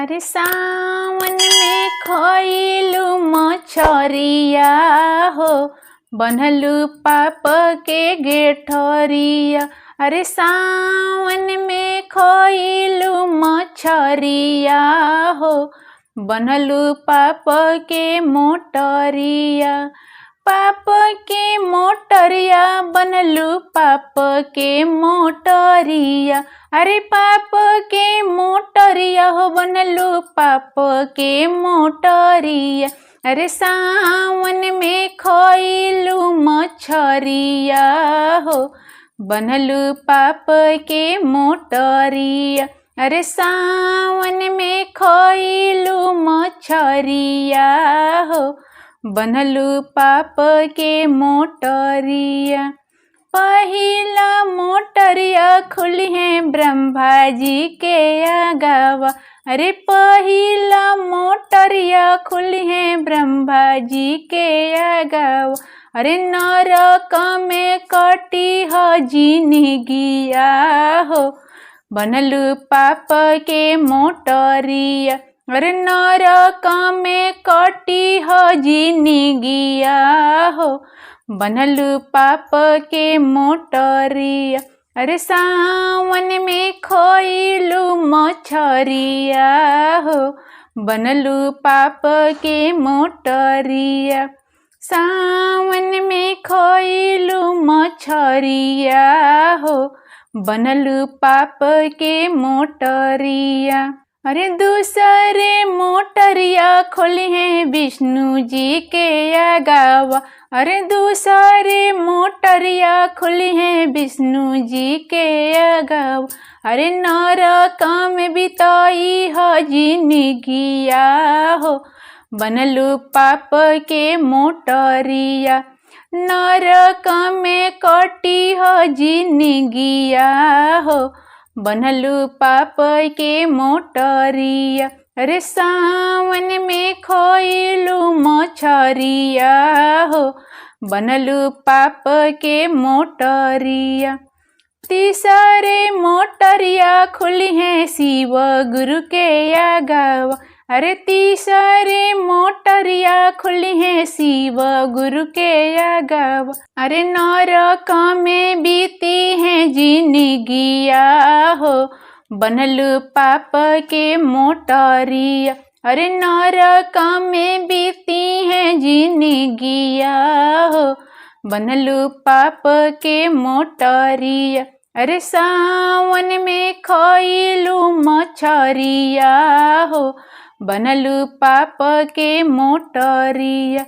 अरे सावन में खइलू मछरिया हो, बनलू पाप के गेठरिया। अरे सावन में खइलू मछरिया हो, बनलू पाप के मोटरिया। पाप के मोटरिया बनलू पाप के मोटरिया। अरे पाप के मोटरिया हो, बनलू पाप के मोटरिया। अरे सावन में खइलू मछरिया हो, बनलू पाप के मोटरिया। अरे सावन में खइलू मछरिया हो, बनलू पाप के मोटरिया। पहिला मोटरिया खुली है ब्रह्मा जी के आगवा। अरे पहिला मोटरिया खुली है ब्रह्मा जी के आगवा। अरे नरक में कटी हो जिंदगिया हो, बनलू पाप के मोटरिया। अरे नरक में कटी हो जिंदगिया हो, बनलू पाप के मोटरिया। अरे सावन में खइलू मछरिया हो, बनलू पाप के मोटरिया। सावन में खइलू मछरिया हो, बनलू पाप के मोटरिया। अरे दूसरे मोटरिया खोली है विष्णु जी के आगवा। अरे दूसरे मोटरिया खुली है विष्णु जी के आगवा। अरे नरक में बिताई हो जिंदगिया हो, बनलू पाप के मोटरिया। नरक में कटी हो जिंदगिया हो, बनलू पाप के मोटरिया। अरे सावन में खइलू मछरिया हो, बनलू पाप के मोटरिया। तीसरे मोटरिया खुली है शिव गुरु के आगवा। अरे तीसरे मोटरिया खुली है शिव गुरु के आगवा। अरे नरक में बीती है जिंदगिया हो, बनलू पाप के मोटरिया। अरे नरक में बीती है जिंदगिया हो, बनलू पाप के मोटरिया। अरे सावन में खइलू मछरिया हो, बनलू पाप के मोटरिया।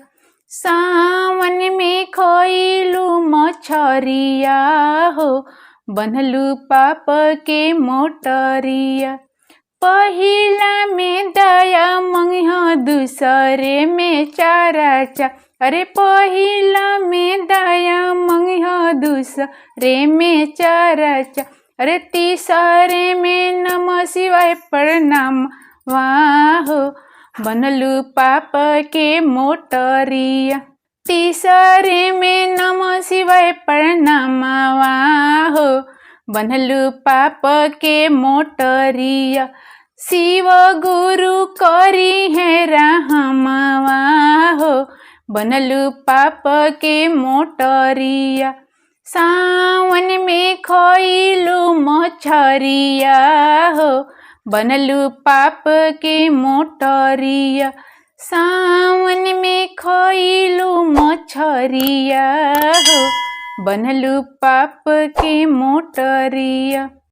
सावन में खइलू मछरिया हो, बनलू पाप के मोटरिया। पहिला में दया मंगिहा, दूसरे में चाराचा। अरे पहिला में दया मंगिहा, दूसरे में चाराचा। अरे तीसरे में नमः शिवाय प्रणाम वाहो, बनलू पाप के मोटरिया। तीसरे में नमः शिवाय प्रणाम वाहो, बनलू पाप के मोटरिया। शिव गुरु करी है रहम वाहो, बनलू पाप के मोटरिया। सावन में खइलू मछरिया हो, बनलू पाप के मोटरिया। सावन में खइलू मछरिया हो, बनलू पाप के मोटरिया।